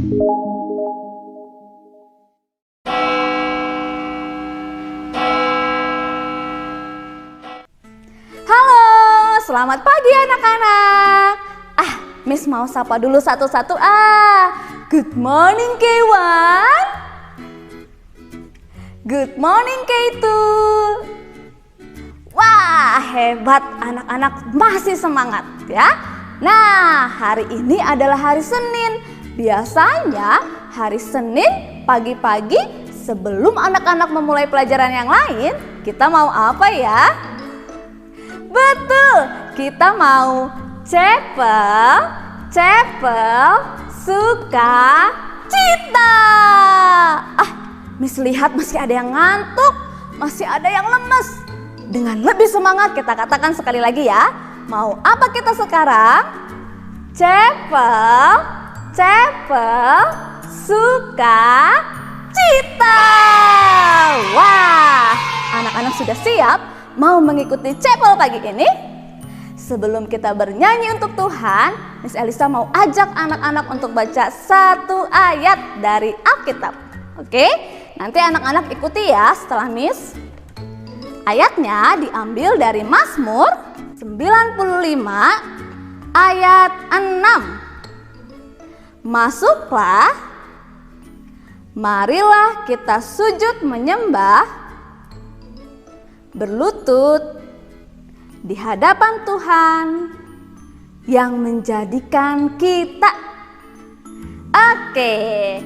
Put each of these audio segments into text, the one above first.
Halo, selamat pagi anak-anak. Miss mau sapa dulu satu-satu. Good morning K1. Good morning K2. Wah, hebat, anak-anak masih semangat ya. Nah, hari ini adalah hari Senin. Biasanya hari Senin pagi-pagi sebelum anak-anak memulai pelajaran yang lain, kita mau apa ya? Betul, kita mau cepel, suka, cita. Miss lihat masih ada yang ngantuk, masih ada yang lemes. Dengan lebih semangat kita katakan sekali lagi ya. Mau apa kita sekarang? Cepel, suka, cita. Wah, anak-anak sudah siap mau mengikuti cepel pagi ini? Sebelum kita bernyanyi untuk Tuhan, Miss Elisa mau ajak anak-anak untuk baca satu ayat dari Alkitab. Oke, nanti anak-anak ikuti ya setelah Miss. Ayatnya diambil dari Mazmur 95 ayat 6. Masuklah, marilah kita sujud menyembah, berlutut di hadapan Tuhan yang menjadikan kita. Oke,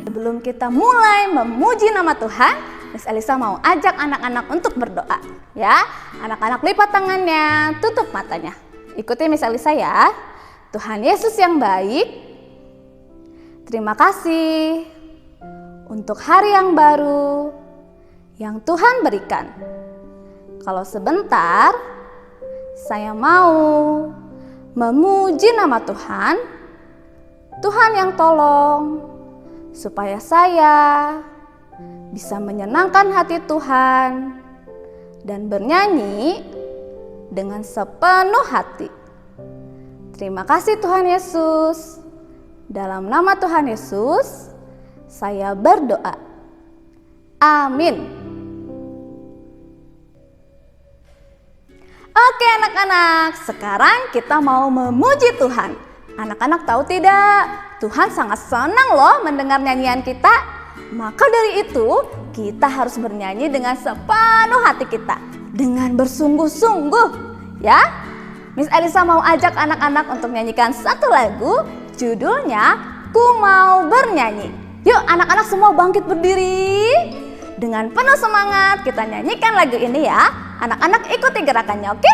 sebelum kita mulai memuji nama Tuhan, Miss Elisa mau ajak anak-anak untuk berdoa ya. Anak-anak lipat tangannya, tutup matanya. Ikuti Miss Elisa ya. Tuhan Yesus yang baik, terima kasih untuk hari yang baru yang Tuhan berikan. Kalau sebentar saya mau memuji nama Tuhan, Tuhan yang tolong supaya saya bisa menyenangkan hati Tuhan dan bernyanyi dengan sepenuh hati. Terima kasih Tuhan Yesus. Dalam nama Tuhan Yesus, saya berdoa. Amin. Oke anak-anak, sekarang kita mau memuji Tuhan. Anak-anak tahu tidak, Tuhan sangat senang loh mendengar nyanyian kita. Maka dari itu, kita harus bernyanyi dengan sepenuh hati kita, dengan bersungguh-sungguh ya. Miss Elisa mau ajak anak-anak untuk menyanyikan satu lagu, judulnya Ku Mau Bernyanyi. Yuk anak-anak semua bangkit berdiri. Dengan penuh semangat kita nyanyikan lagu ini ya. Anak-anak ikuti gerakannya, oke?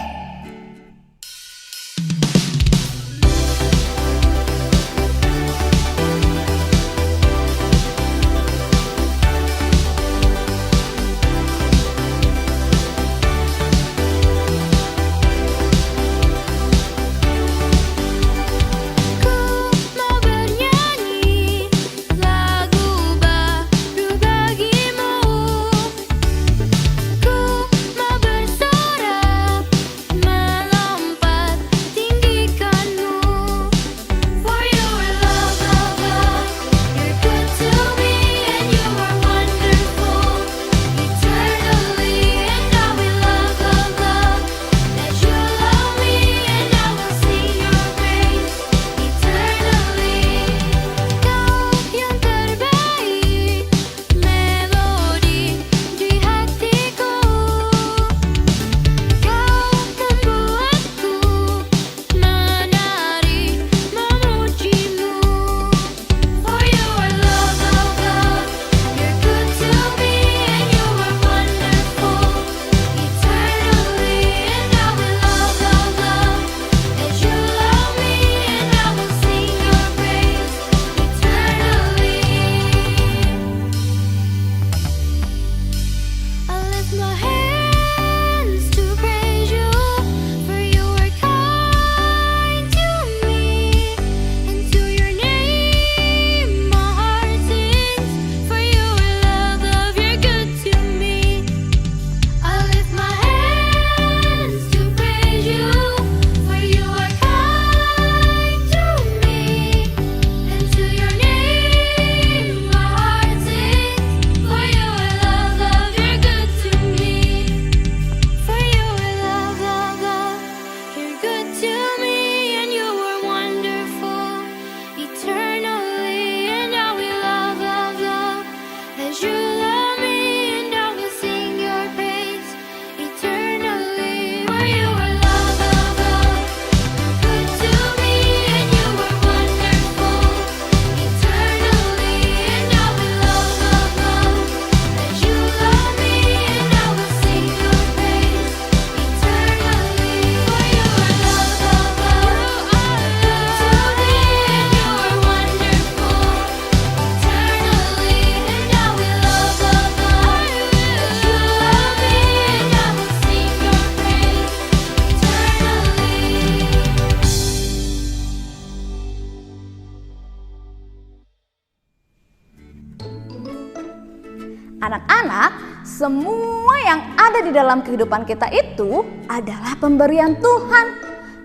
Anak-anak, semua yang ada di dalam kehidupan kita itu adalah pemberian Tuhan.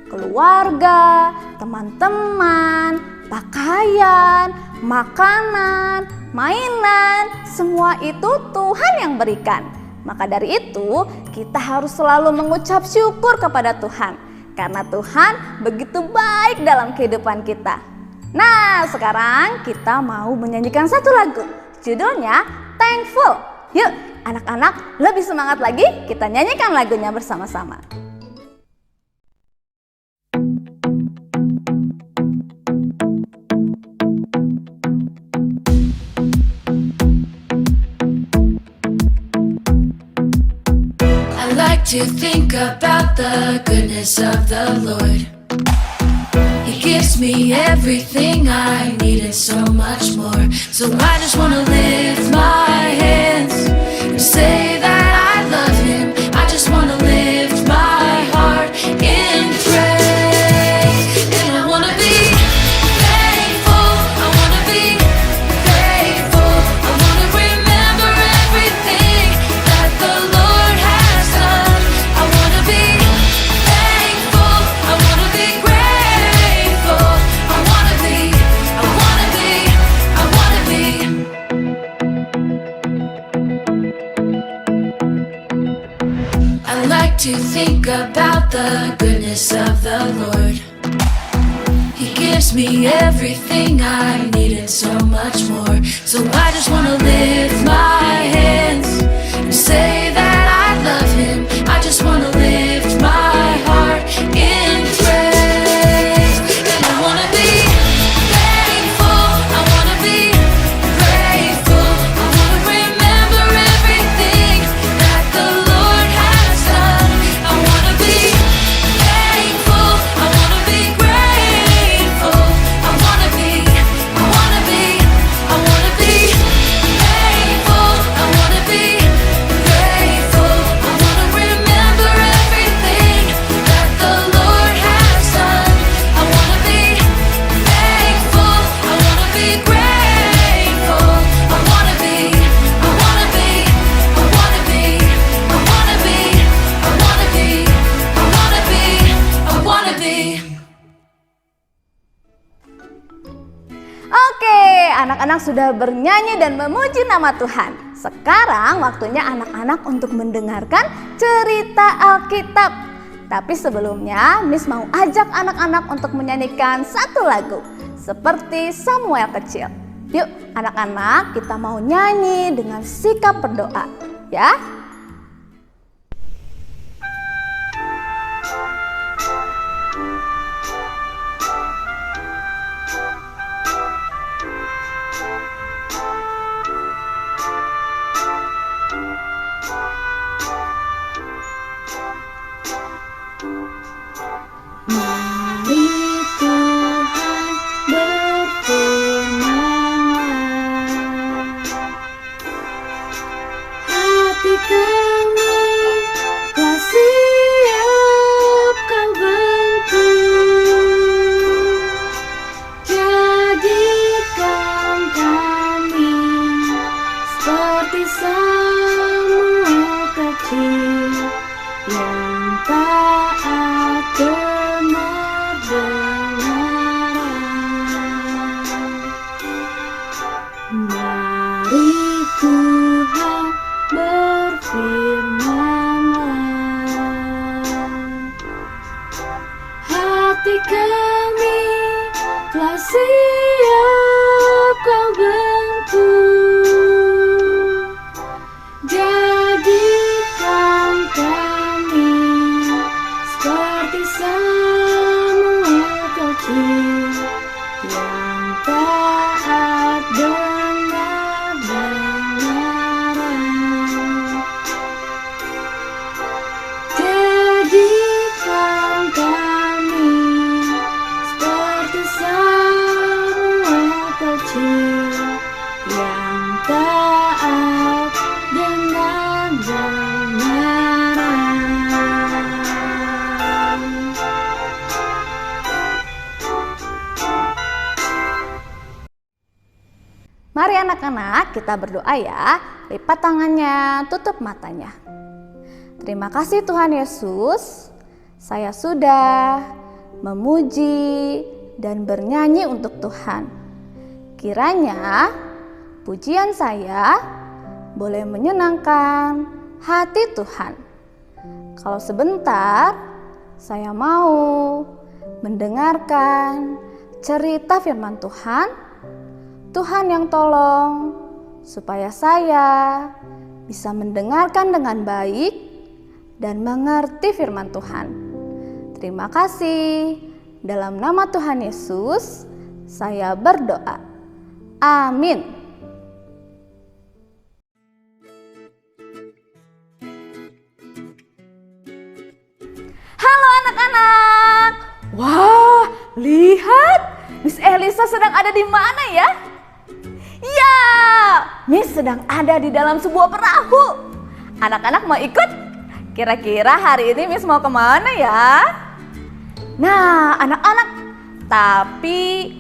Keluarga, teman-teman, pakaian, makanan, mainan, semua itu Tuhan yang berikan. Maka dari itu, kita harus selalu mengucap syukur kepada Tuhan, karena Tuhan begitu baik dalam kehidupan kita. Nah, sekarang kita mau menyanyikan satu lagu. Judulnya Thankful. Yuk, anak-anak, lebih semangat lagi, kita nyanyikan lagunya bersama-sama. To think about the goodness of the Lord. He gives me everything I need and so much more. So I just want to lift my hands and say that I love Him. I just want to lift my heart in praise. And I want to be thankful. I want to be grateful. I want to remember everything that the Lord has done. I want to be thankful. I want to be grateful. I want to be, I want to be, I want to be. I like to think about the goodness of the Lord. He gives me everything I need and so much more. So I just want to lift my hands and say that I love Him. I just want to lift my heart in praise. And I want to be thankful. I want to be grateful. I want to remember everything that the Lord has done. I want to be thankful. I want to be grateful. I want to be, I want to be, I want to be thankful. I want to be grateful. I want to remember everything that the Lord has done. I want to be thankful. I want to be grateful. I want to be, I want to be, I want to be, I want to be, I want to be, I want to be, I want to be. Oke, anak-anak sudah bernyanyi dan memuji nama Tuhan. Sekarang waktunya anak-anak untuk mendengarkan cerita Alkitab. Tapi sebelumnya, Miss mau ajak anak-anak untuk menyanyikan satu lagu seperti Samuel kecil. Yuk, anak-anak, kita mau nyanyi dengan sikap berdoa, ya. Mari Tuhan berfirman, hati kami telah siap Kau bentuk, jadikan kami seperti Samuel kecil yang taat benar benaran. Mari Tuhan berfirman, hati kami telah siap Kau bentuk, jadikan kami seperti Samuel kecil yang taat benar benaran. Jadikan kami seperti Samuel kecil yang taat dengan benaran. Mari anak-anak, kita berdoa ya. lipat tangannya, tutup matanya. Terima kasih Tuhan Yesus, saya sudah memuji dan bernyanyi untuk Tuhan. Kiranya pujian saya boleh menyenangkan hati Tuhan. Kalau sebentar, saya mau mendengarkan cerita firman Tuhan. Tuhan yang tolong supaya saya bisa mendengarkan dengan baik dan mengerti firman Tuhan. Terima kasih. Dalam nama Tuhan Yesus, saya berdoa. Amin. Halo anak-anak. Wah, lihat, Miss Elisa sedang ada di mana ya? Ya, Miss sedang ada di dalam sebuah perahu. Anak-anak mau ikut? Kira-kira hari ini Miss mau kemana ya? Nah, anak-anak, tapi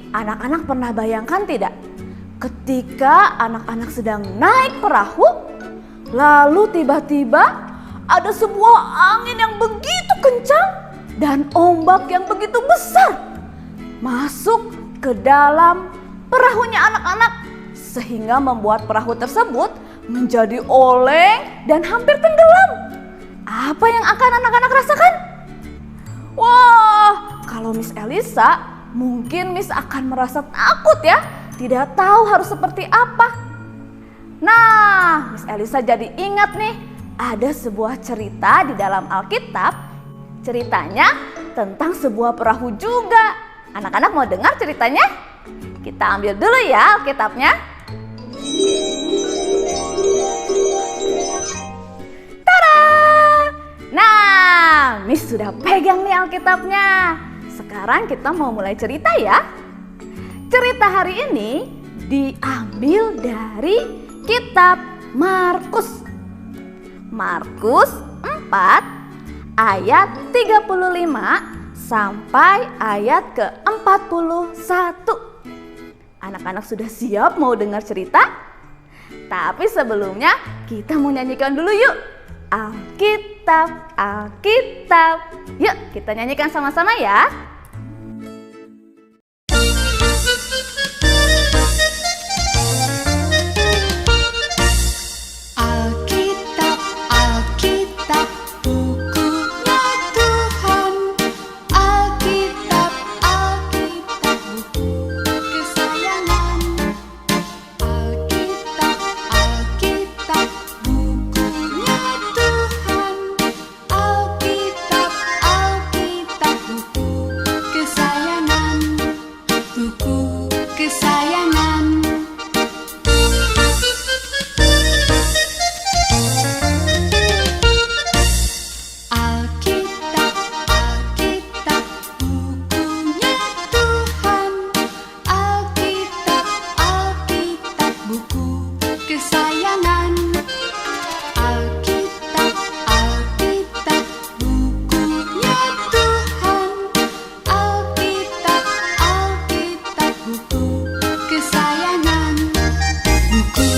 anak-anak pernah bayangkan tidak? Ketika anak-anak sedang naik perahu, lalu tiba-tiba ada sebuah angin yang begitu kencang dan ombak yang begitu besar masuk ke dalam perahunya anak-anak, sehingga membuat perahu tersebut menjadi oleng dan hampir tenggelam. Apa yang akan anak-anak rasakan? Wah, kalau Miss Elisa, mungkin Miss akan merasa takut ya, tidak tahu harus seperti apa. Nah, Miss Elisa jadi ingat nih, ada sebuah cerita di dalam Alkitab. Ceritanya tentang sebuah perahu juga. Anak-anak mau dengar ceritanya? Kita ambil dulu ya Alkitabnya. Tada! Nah, Miss sudah pegang nih Alkitabnya. Sekarang kita mau mulai cerita ya. Cerita hari ini diambil dari kitab Markus. Markus 4 ayat 35 sampai ayat ke-41. Anak-anak sudah siap mau dengar cerita? Tapi sebelumnya kita mau nyanyikan dulu yuk. Alkitab, Alkitab. Yuk kita nyanyikan sama-sama ya. Alkitab, Alkitab, bukunya Tuhan. Alkitab, Alkitab, buku kesayangan. Alkitab, Alkitab, bukunya Tuhan. Alkitab, Alkitab, buku kesayangan. Buku kesayangan. Alkitab, Alkitab, bukunya Tuhan. Alkitab, Alkitab, buku kesayangan. Alkitab, Alkitab, bukunya Tuhan. Alkitab, Alkitab, buku kesayangan. Buku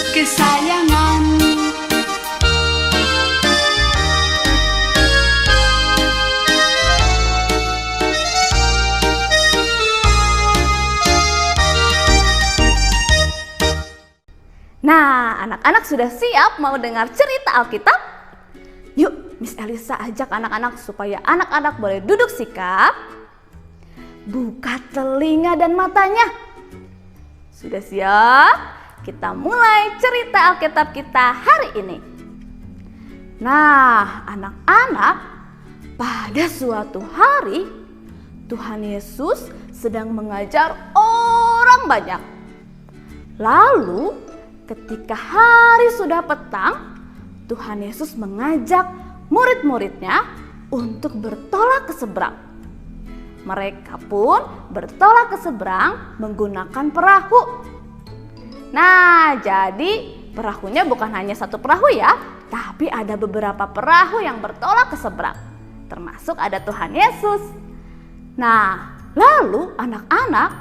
kesayangan. Nah, anak-anak sudah siap mau dengar cerita Alkitab? Yuk, Miss Elisa ajak anak-anak supaya anak-anak boleh duduk sikap. Buka telinga dan matanya. Sudah siap? Kita mulai cerita Alkitab kita hari ini. Nah, anak-anak, pada suatu hari Tuhan Yesus sedang mengajar orang banyak. Lalu ketika hari sudah petang, Tuhan Yesus mengajak murid-muridnya untuk bertolak ke seberang. Mereka pun bertolak ke seberang menggunakan perahu. Nah, jadi perahunya bukan hanya satu perahu ya, tapi ada beberapa perahu yang bertolak ke seberang. Termasuk ada Tuhan Yesus. Nah, lalu anak-anak,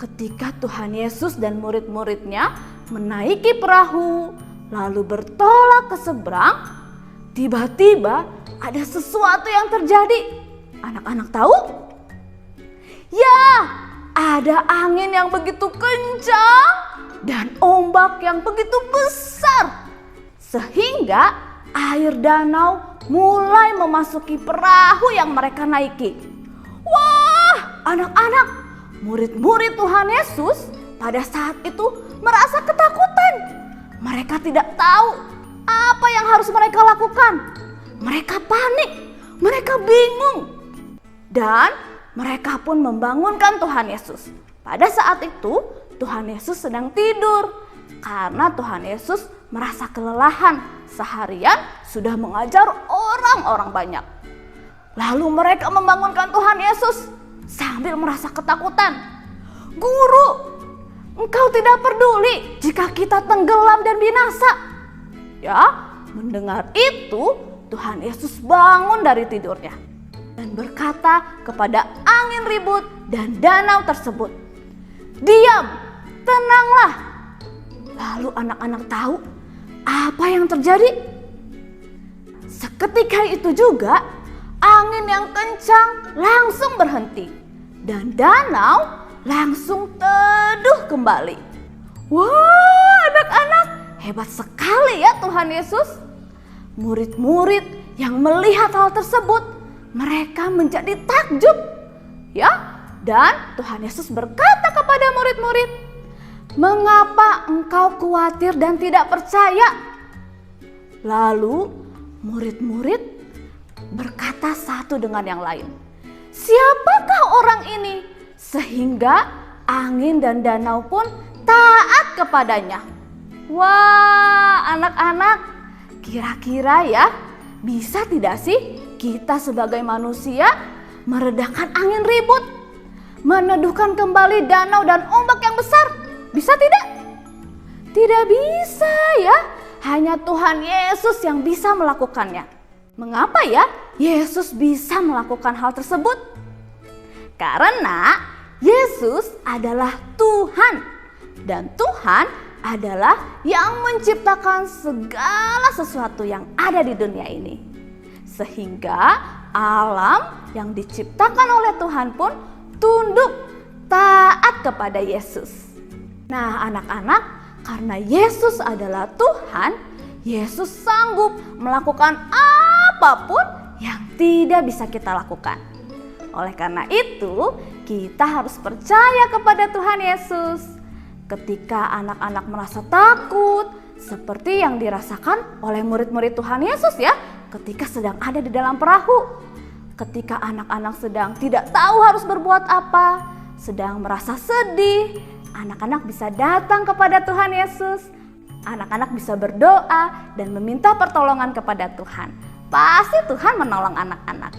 ketika Tuhan Yesus dan murid-muridnya menaiki perahu, lalu bertolak ke seberang, tiba-tiba ada sesuatu yang terjadi. Anak-anak tahu? Ya, ada angin yang begitu kencang dan ombak yang begitu besar, sehingga air danau mulai memasuki perahu yang mereka naiki. Wah, anak-anak, murid-murid Tuhan Yesus pada saat itu merasa ketakutan. Mereka tidak tahu apa yang harus mereka lakukan. Mereka panik, mereka bingung. Dan mereka pun membangunkan Tuhan Yesus. Pada saat itu Tuhan Yesus sedang tidur karena Tuhan Yesus merasa kelelahan. Seharian sudah mengajar orang-orang banyak. Lalu mereka membangunkan Tuhan Yesus sambil merasa ketakutan. Guru, Engkau tidak peduli jika kita tenggelam dan binasa. Ya, mendengar itu Tuhan Yesus bangun dari tidurnya dan berkata kepada angin ribut dan danau tersebut, "Diam, tenanglah." Lalu anak-anak tahu apa yang terjadi. Seketika itu juga angin yang kencang langsung berhenti dan danau langsung teduh kembali. Wah, anak-anak, hebat sekali ya Tuhan Yesus. Murid-murid yang melihat hal tersebut, mereka menjadi takjub. Ya, dan Tuhan Yesus berkata kepada murid-murid, "Mengapa engkau khawatir dan tidak percaya?" Lalu murid-murid berkata satu dengan yang lain, "Siapakah orang ini sehingga angin dan danau pun taat kepadanya?" Wah, anak-anak, kira-kira ya, bisa tidak sih kita sebagai manusia meredakan angin ribut, meneduhkan kembali danau dan ombak yang besar? Bisa tidak? Tidak bisa ya, hanya Tuhan Yesus yang bisa melakukannya. Mengapa ya Yesus bisa melakukan hal tersebut? Karena Yesus adalah Tuhan, dan Tuhan adalah yang menciptakan segala sesuatu yang ada di dunia ini. Sehingga alam yang diciptakan oleh Tuhan pun tunduk taat kepada Yesus. Nah, anak-anak, karena Yesus adalah Tuhan, Yesus sanggup melakukan apapun yang tidak bisa kita lakukan. Oleh karena itu, kita harus percaya kepada Tuhan Yesus. Ketika anak-anak merasa takut, seperti yang dirasakan oleh murid-murid Tuhan Yesus ya, ketika sedang ada di dalam perahu. Ketika anak-anak sedang tidak tahu harus berbuat apa, sedang merasa sedih, anak-anak bisa datang kepada Tuhan Yesus. Anak-anak bisa berdoa dan meminta pertolongan kepada Tuhan. Pasti Tuhan menolong anak-anak.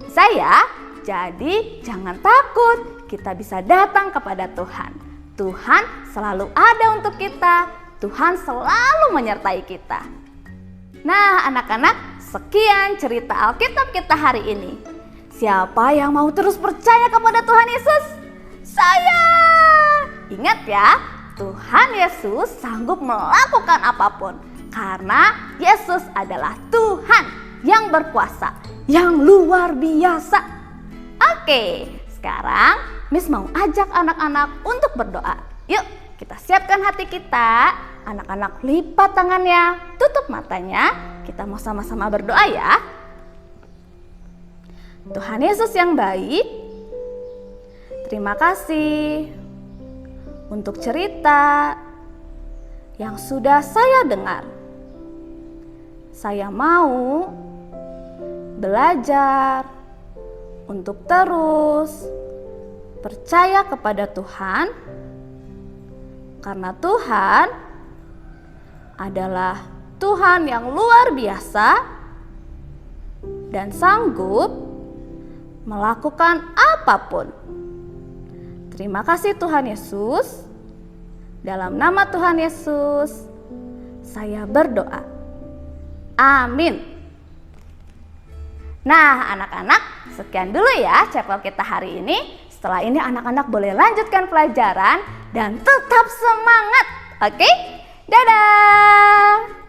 Saya, jadi jangan takut, kita bisa datang kepada Tuhan. Tuhan selalu ada untuk kita, Tuhan selalu menyertai kita. Nah, anak-anak, sekian cerita Alkitab kita hari ini. Siapa yang mau terus percaya kepada Tuhan Yesus? Saya! Ingat ya, Tuhan Yesus sanggup melakukan apapun. Karena Yesus adalah Tuhan yang berkuasa, yang luar biasa. Oke, sekarang Miss mau ajak anak-anak untuk berdoa. Yuk, kita siapkan hati kita. Anak-anak lipat tangannya, tutup matanya. Kita mau sama-sama berdoa ya. Tuhan Yesus yang baik, terima kasih untuk cerita yang sudah saya dengar. Saya mau belajar untuk terus percaya kepada Tuhan, karena Tuhan adalah Tuhan yang luar biasa dan sanggup melakukan apapun. Terima kasih Tuhan Yesus. Dalam nama Tuhan Yesus, saya berdoa. Amin. Nah, anak-anak, sekian dulu ya chapel kita hari ini. Setelah ini anak-anak boleh lanjutkan pelajaran dan tetap semangat. Oke? Dadah!